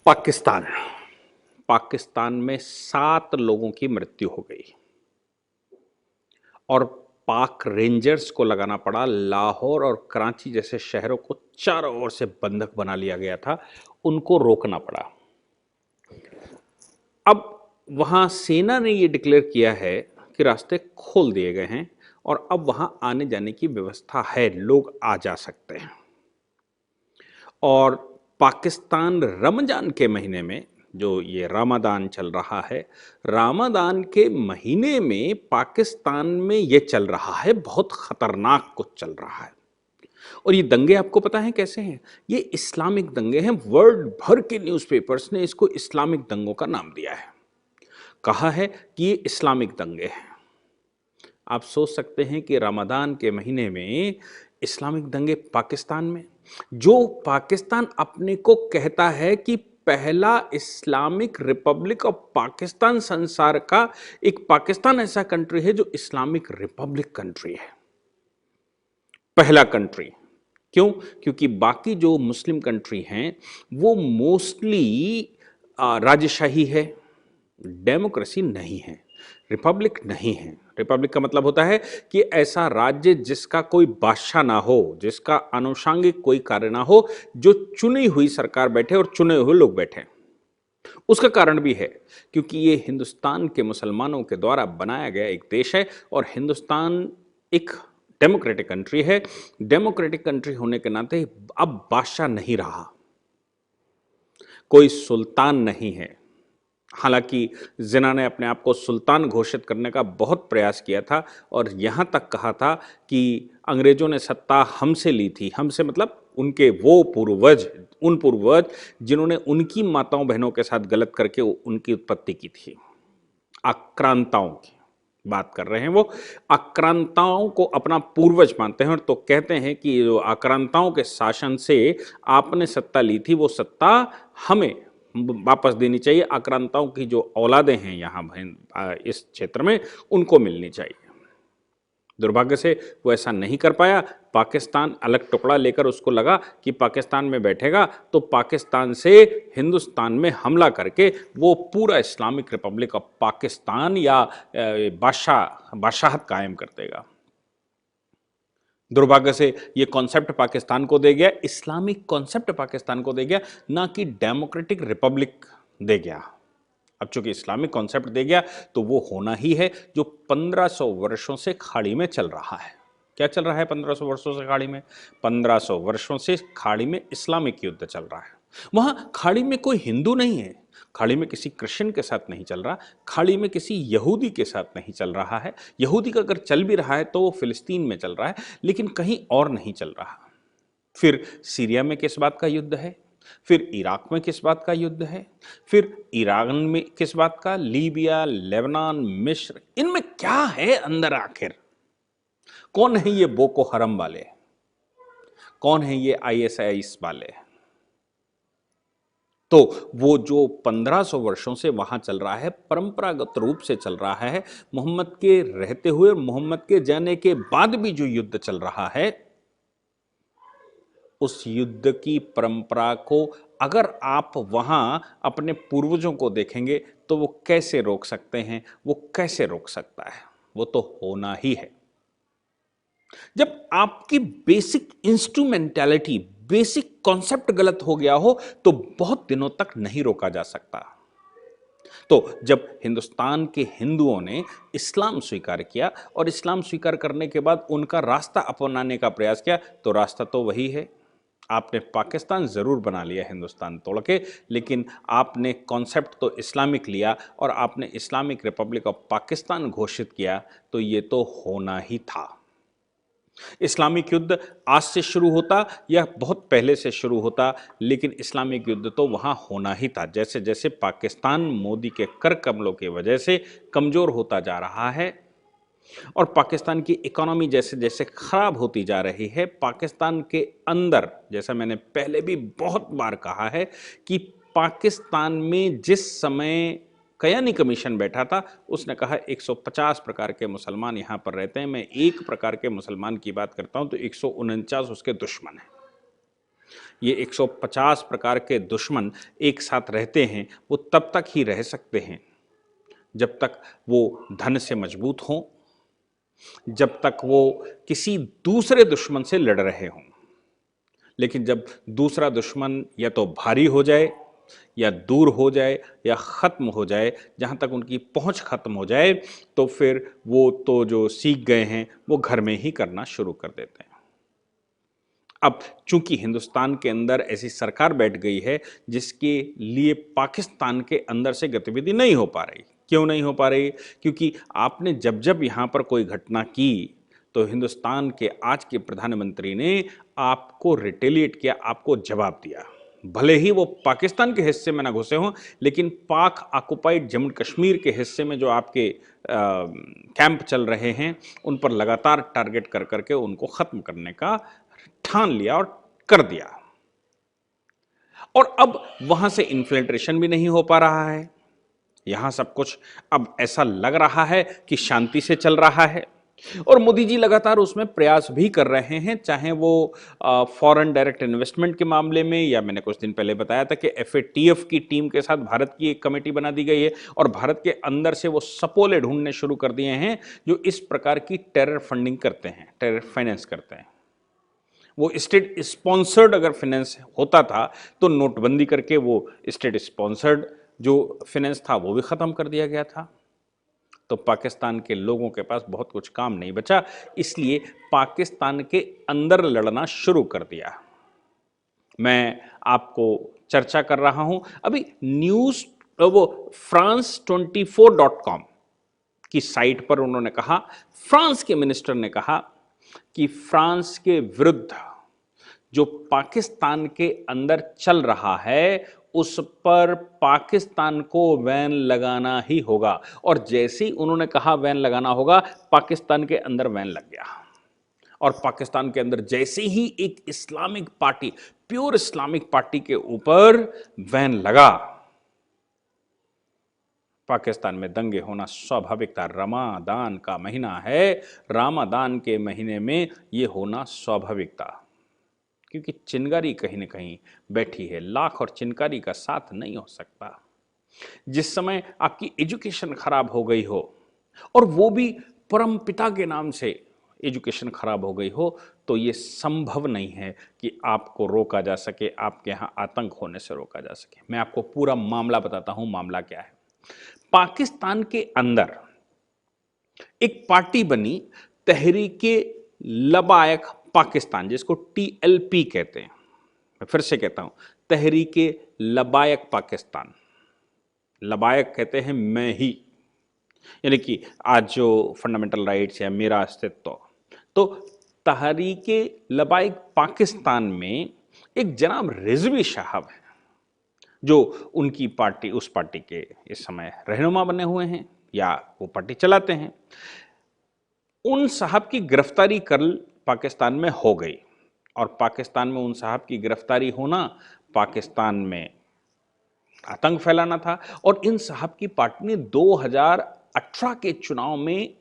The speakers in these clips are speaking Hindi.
पाकिस्तान पाकिस्तान में 7 लोगों की मृत्यु हो गई और पाक रेंजर्स को लगाना पड़ा। लाहौर और कराची जैसे शहरों को चारों ओर से बंधक बना लिया गया था, उनको रोकना पड़ा। अब वहां सेना ने यह डिक्लेयर किया है कि रास्ते खोल दिए गए हैं और अब वहां आने जाने की व्यवस्था है, लोग आ जा सकते हैं। और पाकिस्तान रमजान के महीने में, जो ये रमादान चल रहा है, रमादान के महीने में पाकिस्तान में ये चल रहा है, बहुत खतरनाक कुछ चल रहा है। और ये दंगे आपको पता है कैसे हैं? ये इस्लामिक दंगे हैं। वर्ल्ड भर के न्यूज़पेपर्स ने इसको इस्लामिक दंगों का नाम दिया है, कहा है कि ये इस्लामिक दंगे हैं। आप सोच सकते हैं कि रमजान के महीने में इस्लामिक दंगे पाकिस्तान में, जो पाकिस्तान अपने को कहता है कि पहला इस्लामिक रिपब्लिक ऑफ पाकिस्तान, संसार का एक पाकिस्तान ऐसा कंट्री है जो इस्लामिक रिपब्लिक कंट्री है, पहला कंट्री। क्यों? क्योंकि बाकी जो मुस्लिम कंट्री हैं वो मोस्टली राजशाही है, डेमोक्रेसी नहीं है, रिपब्लिक नहीं है। रिपब्लिक का मतलब होता है कि ऐसा राज्य जिसका कोई बादशाह ना हो, जिसका आनुषंगिक कोई कार्य ना हो, जो चुनी हुई सरकार बैठे और चुने हुए लोग बैठे। उसका कारण भी है क्योंकि ये हिंदुस्तान के मुसलमानों के द्वारा बनाया गया एक देश है और हिंदुस्तान एक डेमोक्रेटिक कंट्री है। डेमोक्रेटिक कंट्री होने के नाते अब बादशाह नहीं रहा, कोई सुल्तान नहीं है। हालांकि जिन्ना ने अपने आप को सुल्तान घोषित करने का बहुत प्रयास किया था और यहां तक कहा था कि अंग्रेजों ने सत्ता हमसे ली थी। हमसे मतलब उनके वो पूर्वज, उन पूर्वज जिन्होंने उनकी माताओं बहनों के साथ गलत करके उनकी उत्पत्ति की थी। आक्रांताओं की बात कर रहे हैं। वो आक्रांताओं को अपना पूर्वज मानते हैं और तो कहते हैं कि जो आक्रांताओं के शासन से आपने सत्ता ली थी, वो सत्ता हमें वापस देनी चाहिए। आक्रांताओं की जो औलादें हैं यहाँ इस क्षेत्र में, उनको मिलनी चाहिए। दुर्भाग्य से वो ऐसा नहीं कर पाया। पाकिस्तान अलग टुकड़ा लेकर उसको लगा कि पाकिस्तान में बैठेगा तो पाकिस्तान से हिंदुस्तान में हमला करके वो पूरा इस्लामिक रिपब्लिक ऑफ पाकिस्तान या बादशाहत कायम कर देगा। दुर्भाग्य से ये कॉन्सेप्ट पाकिस्तान को दे गया, इस्लामिक कॉन्सेप्ट पाकिस्तान को दे गया, ना कि डेमोक्रेटिक रिपब्लिक दे गया। अब चूंकि इस्लामिक कॉन्सेप्ट दे गया तो वो होना ही है जो 1500 वर्षों से खाड़ी में चल रहा है। क्या चल रहा है 1500 वर्षों से खाड़ी में? 1500 वर्षों से खाड़ी में इस्लामिक युद्ध चल रहा है। वहां खाड़ी में कोई हिंदू नहीं है, खाड़ी में किसी क्रिश्चियन के साथ नहीं चल रहा, खाड़ी में किसी यहूदी के साथ नहीं चल रहा है। यहूदी का अगर चल भी रहा है तो वो फिलिस्तीन में चल रहा है, लेकिन कहीं और नहीं चल रहा। फिर सीरिया में किस बात का युद्ध है? फिर इराक में किस बात का युद्ध है? फिर ईरान में किस बात का? लीबिया, लेबनान, मिस्र, इनमें क्या है अंदर आखिर? कौन है ये बोको हरम वाले? कौन है ये आईएसआईएस वाले? तो वो जो 1500 वर्षों से वहां चल रहा है, परंपरागत रूप से चल रहा है, मोहम्मद के रहते हुए, मोहम्मद के जाने के बाद भी जो युद्ध चल रहा है, उस युद्ध की परंपरा को अगर आप वहां अपने पूर्वजों को देखेंगे तो वो कैसे रोक सकते हैं? वो कैसे रोक सकता है? वो तो होना ही है। जब आपकी बेसिक इंस्ट्रूमेंटैलिटी, बेसिक कॉन्सेप्ट गलत हो गया हो तो बहुत दिनों तक नहीं रोका जा सकता। तो जब हिंदुस्तान के हिंदुओं ने इस्लाम स्वीकार किया और इस्लाम स्वीकार करने के बाद उनका रास्ता अपनाने का प्रयास किया, तो रास्ता तो वही है। आपने पाकिस्तान ज़रूर बना लिया हिंदुस्तान तोड़ के, लेकिन आपने कॉन्सेप्ट तो इस्लामिक लिया और आपने इस्लामिक रिपब्लिक ऑफ पाकिस्तान घोषित किया, तो ये तो होना ही था। इस्लामिक युद्ध आज से शुरू होता या बहुत पहले से शुरू होता, लेकिन इस्लामिक युद्ध तो वहाँ होना ही था। जैसे जैसे पाकिस्तान मोदी के कर कमलों की वजह से कमज़ोर होता जा रहा है और पाकिस्तान की इकोनॉमी जैसे जैसे खराब होती जा रही है, पाकिस्तान के अंदर, जैसा मैंने पहले भी बहुत बार कहा है कि पाकिस्तान में जिस समय कयानी कमीशन बैठा था, उसने कहा 150 प्रकार के मुसलमान यहाँ पर रहते हैं, मैं एक प्रकार के मुसलमान की बात करता हूँ तो 149 उसके दुश्मन हैं। ये 150 प्रकार के दुश्मन एक साथ रहते हैं, वो तब तक ही रह सकते हैं जब तक वो धन से मजबूत हों, जब तक वो किसी दूसरे दुश्मन से लड़ रहे हों। लेकिन जब दूसरा दुश्मन या तो भारी हो जाए, या दूर हो जाए, या खत्म हो जाए, जहां तक उनकी पहुंच खत्म हो जाए, तो फिर वो तो जो सीख गए हैं वो घर में ही करना शुरू कर देते हैं। अब चूंकि हिंदुस्तान के अंदर ऐसी सरकार बैठ गई है जिसके लिए पाकिस्तान के अंदर से गतिविधि नहीं हो पा रही। क्यों नहीं हो पा रही? क्योंकि आपने जब जब यहां पर कोई घटना की तो हिंदुस्तान के आज के प्रधानमंत्री ने आपको रिटेलिएट किया, आपको जवाब दिया। भले ही वो पाकिस्तान के हिस्से में ना घुसे हों, लेकिन पाक ऑक्युपाइड जम्मू कश्मीर के हिस्से में जो आपके कैंप चल रहे हैं उन पर लगातार टारगेट कर करके उनको खत्म करने का ठान लिया और कर दिया। और अब वहां से इन्फिल्ट्रेशन भी नहीं हो पा रहा है। यहां सब कुछ अब ऐसा लग रहा है कि शांति से चल रहा है, और मोदी जी लगातार उसमें प्रयास भी कर रहे हैं, चाहे वो फॉरेन डायरेक्ट इन्वेस्टमेंट के मामले में, या मैंने कुछ दिन पहले बताया था कि FATF की टीम के साथ भारत की एक कमेटी बना दी गई है और भारत के अंदर से वो सपोले ढूंढने शुरू कर दिए हैं जो इस प्रकार की टेरर फंडिंग करते हैं, टेरर फाइनेंस करते हैं। वो स्टेट स्पॉन्सर्ड अगर फाइनेंस होता था तो नोटबंदी करके वो स्टेट स्पॉन्सर्ड जो फाइनेंस था वो भी खत्म कर दिया गया था। तो पाकिस्तान के लोगों के पास बहुत कुछ काम नहीं बचा, इसलिए पाकिस्तान के अंदर लड़ना शुरू कर दिया। मैं आपको चर्चा कर रहा हूं अभी न्यूज, वो France24.com की साइट पर उन्होंने कहा, फ्रांस के मिनिस्टर ने कहा कि फ्रांस के विरुद्ध जो पाकिस्तान के अंदर चल रहा है उस पर पाकिस्तान को बैन लगाना ही होगा। और जैसे ही उन्होंने कहा बैन लगाना होगा, पाकिस्तान के अंदर बैन लग गया। और पाकिस्तान के अंदर जैसे ही एक Islamic party, pure Islamic party के ऊपर बैन लगा, पाकिस्तान में दंगे होना स्वाभाविक था। रमादान का महीना है, रमादान के महीने में यह होना स्वाभाविक था, क्योंकि चिनगारी कहीं ना कहीं बैठी है। लाख और चिनगारी का साथ नहीं हो सकता। जिस समय आपकी एजुकेशन खराब हो गई हो, और वो भी परम पिता के नाम से एजुकेशन खराब हो गई हो, तो ये संभव नहीं है कि आपको रोका जा सके, आपके यहाँ आतंक होने से रोका जा सके। मैं आपको पूरा मामला बताता हूं, मामला क्या है। पाकिस्तान के अंदर एक पार्टी बनी, तहरीके लबायक पाकिस्तान, जिसको TLP कहते हैं। मैं फिर से कहता हूं, तहरीके लबायक पाकिस्तान। लबायक कहते हैं मैं ही, यानी कि आज जो फंडामेंटल राइट्स या मेरा अस्तित्व। तो तहरीके लबायक पाकिस्तान में एक जनाब रिजवी साहब हैं जो उनकी पार्टी, उस पार्टी के इस समय रहनुमा बने हुए हैं या वो पार्टी चलाते हैं। उन साहब की गिरफ्तारी कल पाकिस्तान में हो गई, और पाकिस्तान में उन साहब की गिरफ्तारी होना पाकिस्तान में आतंक फैलाना था। और इन साहब की पार्टी ने 2018 के चुनाव में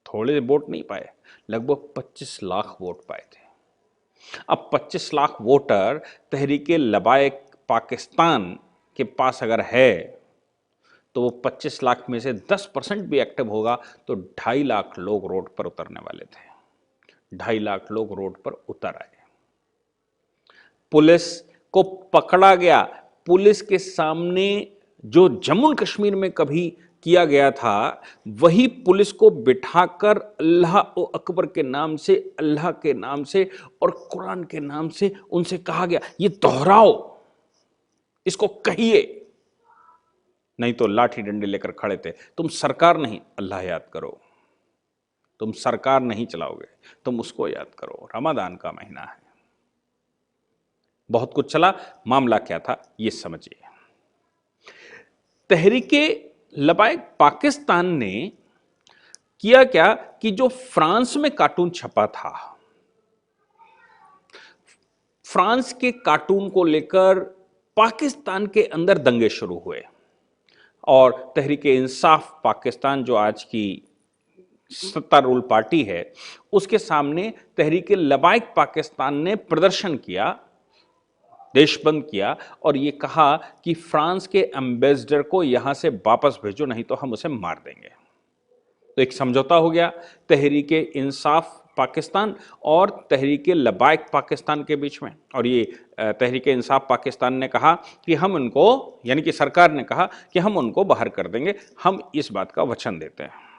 थोड़े वोट नहीं पाए, लगभग 25 लाख वोट पाए थे। अब 25 लाख वोटर तहरीके लबायक पाकिस्तान के पास अगर है, तो वो 25 लाख में से 10% भी एक्टिव होगा तो 2.5 लाख लोग रोड पर उतरने वाले थे। 2.5 लाख लोग रोड पर उतर आए। पुलिस को पकड़ा गया। पुलिस के सामने जो जम्मू कश्मीर में कभी किया गया था, वही पुलिस को बिठाकर अल्लाह अकबर के नाम से, अल्लाह के नाम से और कुरान के नाम से उनसे कहा गया, ये दोहराओ, इसको कहिए। नहीं तो लाठी डंडे लेकर खड़े थे। तुम सरकार नहीं, अल्लाह याद करो। तुम सरकार नहीं चलाओगे, तुम उसको याद करो। रमजान का महीना है। बहुत कुछ चला। मामला क्या था ये समझिए। तहरीके लबायक पाकिस्तान ने किया क्या कि जो फ्रांस में कार्टून छपा था, फ्रांस के कार्टून को लेकर पाकिस्तान के अंदर दंगे शुरू हुए, और तहरीके इंसाफ पाकिस्तान जो आज की सत्तारूढ़ पार्टी है, उसके सामने तहरीके लबायक पाकिस्तान ने प्रदर्शन किया देश बंद किया और ये कहा कि फ्रांस के एम्बेसडर को यहां से वापस भेजो, नहीं तो हम उसे मार देंगे। तो एक समझौता हो गया तहरीक इंसाफ पाकिस्तान और तहरीक लबाइक पाकिस्तान के बीच में। और ये तहरीक इंसाफ पाकिस्तान ने कहा कि हम उनको, यानी कि सरकार ने कहा कि हम उनको बाहर कर देंगे, हम इस बात का वचन देते हैं।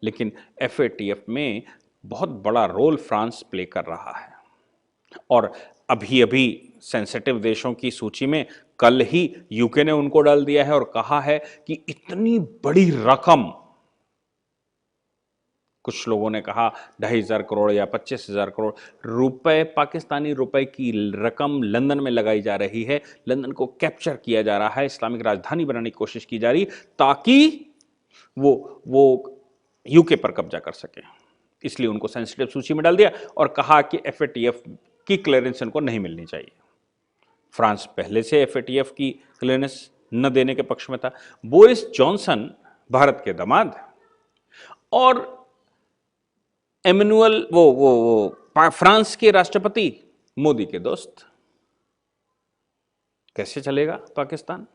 लेकिन एफएटीएफ में बहुत बड़ा रोल फ्रांस प्ले कर रहा है और अभी अभी सेंसिटिव देशों की सूची में कल ही यूके ने उनको डाल दिया है और कहा है कि इतनी बड़ी रकम, कुछ लोगों ने कहा 2,500 करोड़ या 25,000 करोड़ रुपए, पाकिस्तानी रुपए की रकम लंदन में लगाई जा रही है। लंदन को कैप्चर किया जा रहा है, इस्लामिक राजधानी बनाने की कोशिश की जा रही, ताकि वो यूके पर कब्जा कर सके। इसलिए उनको सेंसिटिव सूची में डाल दिया और कहा कि एफएटीएफ की क्लियरेंस उनको नहीं मिलनी चाहिए। फ्रांस पहले से एफएटीएफ की क्लियरेंस न देने के पक्ष में था। बोरिस जॉनसन भारत के दामाद और एमेनुअल फ्रांस के राष्ट्रपति मोदी के दोस्त, कैसे चलेगा पाकिस्तान?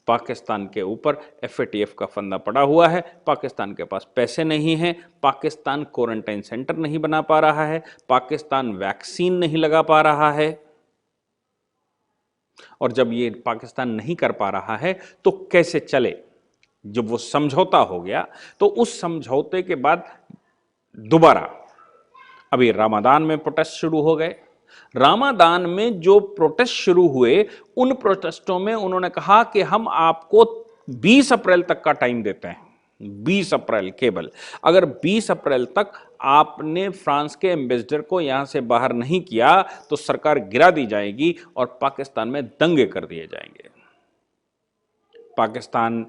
पाकिस्तान के ऊपर एफएटीएफ का फंदा पड़ा हुआ है, पाकिस्तान के पास पैसे नहीं है, पाकिस्तान क्वारंटाइन सेंटर नहीं बना पा रहा है, पाकिस्तान वैक्सीन नहीं लगा पा रहा है। और जब ये पाकिस्तान नहीं कर पा रहा है तो कैसे चले? जब वो समझौता हो गया तो उस समझौते के बाद दोबारा अभी रमादान में प्रोटेस्ट शुरू हो गए। रमादान में जो प्रोटेस्ट शुरू हुए, उन प्रोटेस्टों में उन्होंने कहा कि हम आपको 20 अप्रैल तक का टाइम देते हैं, 20 अप्रैल केवल। अगर 20 अप्रैल तक आपने फ्रांस के एम्बेसडर को यहां से बाहर नहीं किया तो सरकार गिरा दी जाएगी और पाकिस्तान में दंगे कर दिए जाएंगे। पाकिस्तान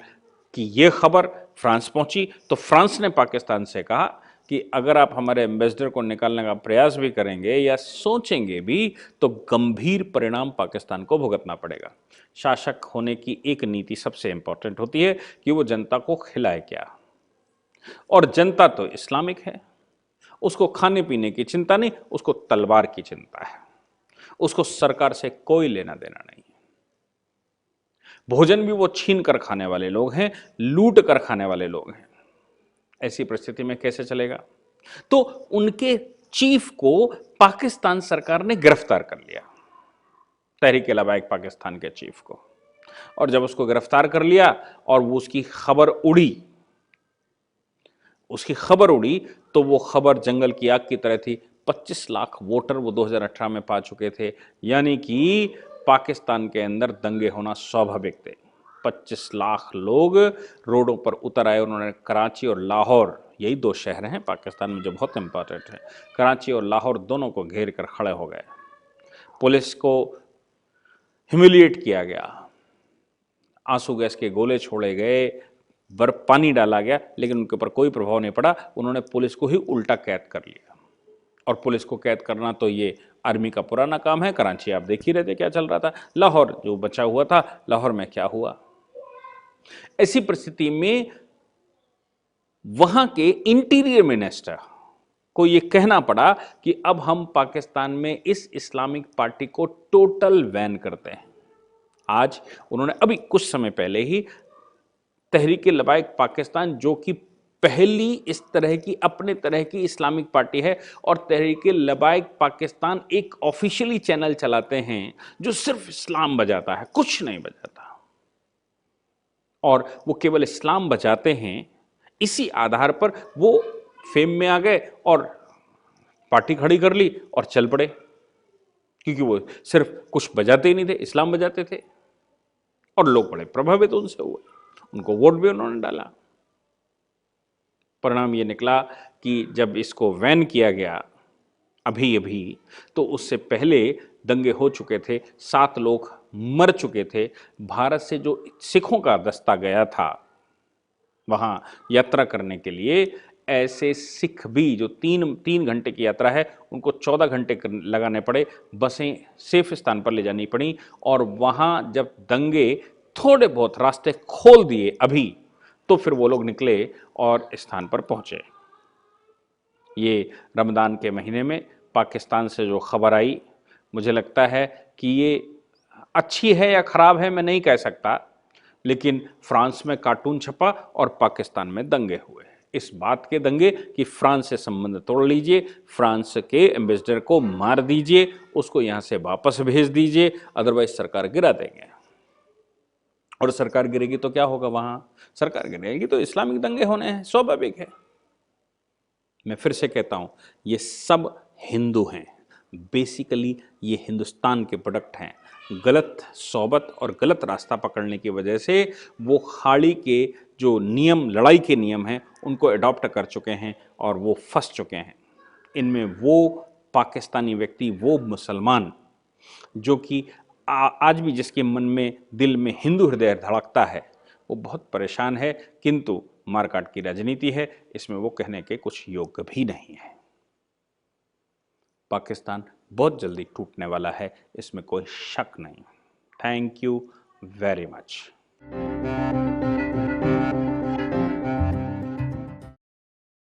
की यह खबर फ्रांस पहुंची तो फ्रांस ने पाकिस्तान से कहा कि अगर आप हमारे एम्बेसडर को निकालने का प्रयास भी करेंगे या सोचेंगे भी तो गंभीर परिणाम पाकिस्तान को भुगतना पड़ेगा। शासक होने की एक नीति सबसे इंपॉर्टेंट होती है कि वो जनता को खिलाए क्या, और जनता तो इस्लामिक है, उसको खाने पीने की चिंता नहीं, उसको तलवार की चिंता है, उसको सरकार से कोई लेना देना नहीं। भोजन भी वो छीन कर खाने वाले लोग हैं, लूट कर खाने वाले लोग हैं। ऐसी परिस्थिति में कैसे चलेगा? तो उनके चीफ को पाकिस्तान सरकार ने गिरफ्तार कर लिया, तहरीक लबाइक पाकिस्तान के चीफ को। और जब उसको गिरफ्तार कर लिया और वो उसकी खबर उड़ी तो वो खबर जंगल की आग की तरह थी। 25 लाख वोटर वो 2018 में पा चुके थे, यानी कि पाकिस्तान के अंदर दंगे होना स्वाभाविक थे। 25 लाख लोग रोडों पर उतर आए। उन्होंने कराची और लाहौर, यही दो शहर हैं पाकिस्तान में जो बहुत इंपॉर्टेंट है, कराची और लाहौर दोनों को घेर कर खड़े हो गए। पुलिस को ह्यूमिलिएट किया गया, आंसू गैस के गोले छोड़े गए, बर्फ पानी डाला गया, लेकिन उनके ऊपर कोई प्रभाव नहीं पड़ा। उन्होंने पुलिस को ही उल्टा कैद कर लिया। और पुलिस को कैद करना तो ये आर्मी का पुराना काम है। कराची आप देख ही रहे थे क्या चल रहा था, लाहौर जो बचा हुआ था, लाहौर में क्या हुआ। ऐसी परिस्थिति में वहां के इंटीरियर मिनिस्टर को यह कहना पड़ा कि अब हम पाकिस्तान में इस इस्लामिक पार्टी को टोटल बैन करते हैं। आज उन्होंने अभी कुछ समय पहले ही तहरीक लबाइक पाकिस्तान, जो कि पहली इस तरह की अपने तरह की इस्लामिक पार्टी है, और तहरीक लबाइक पाकिस्तान एक ऑफिशियली चैनल चलाते हैं जो सिर्फ इस्लाम बजाता है, कुछ नहीं बजाता, और वो केवल इस्लाम बजाते हैं। इसी आधार पर वो फेम में आ गए और पार्टी खड़ी कर ली और चल पड़े, क्योंकि वो सिर्फ कुछ बजाते ही नहीं थे, इस्लाम बजाते थे, और लोग बड़े प्रभावित उनसे हुए, उनको वोट भी उन्होंने डाला। परिणाम ये निकला कि जब इसको बैन किया गया अभी तो उससे पहले दंगे हो चुके थे, 7 लोग मर चुके थे। भारत से जो सिखों का दस्ता गया था वहां यात्रा करने के लिए, ऐसे सिख भी जो 3 घंटे की यात्रा है उनको 14 घंटे लगाने पड़े, बसें सेफ स्थान पर ले जानी पड़ी। और वहां जब दंगे थोड़े बहुत रास्ते खोल दिए अभी, तो फिर वो लोग निकले और स्थान पर पहुंचे। ये रमज़ान के महीने में पाकिस्तान से जो खबर आई मुझे लगता है कि ये अच्छी है या खराब है मैं नहीं कह सकता, लेकिन फ्रांस में कार्टून छपा और पाकिस्तान में दंगे हुए। इस बात के दंगे कि फ्रांस से संबंध तोड़ लीजिए, फ्रांस के एम्बेसडर को मार दीजिए, उसको यहां से वापस भेज दीजिए, अदरवाइज सरकार गिरा देंगे। और सरकार गिरेगी तो क्या होगा? वहां सरकार गिरेगी तो इस्लामिक दंगे होने हैं, स्वाभाविक है। मैं फिर से कहता हूं, ये सब हिंदू हैं, बेसिकली ये हिंदुस्तान के प्रोडक्ट हैं। गलत सोबत और गलत रास्ता पकड़ने की वजह से वो खाड़ी के जो नियम, लड़ाई के नियम हैं, उनको अडॉप्ट कर चुके हैं और वो फंस चुके हैं। इनमें वो पाकिस्तानी व्यक्ति, वो मुसलमान जो कि आज भी जिसके मन में, दिल में हिंदू हृदय धड़कता है, वो बहुत परेशान है। किंतु मारकाट की राजनीति है, इसमें वो कहने के कुछ योग्य भी नहीं है। पाकिस्तान बहुत जल्दी टूटने वाला है, इसमें कोई शक नहीं। Thank you very much.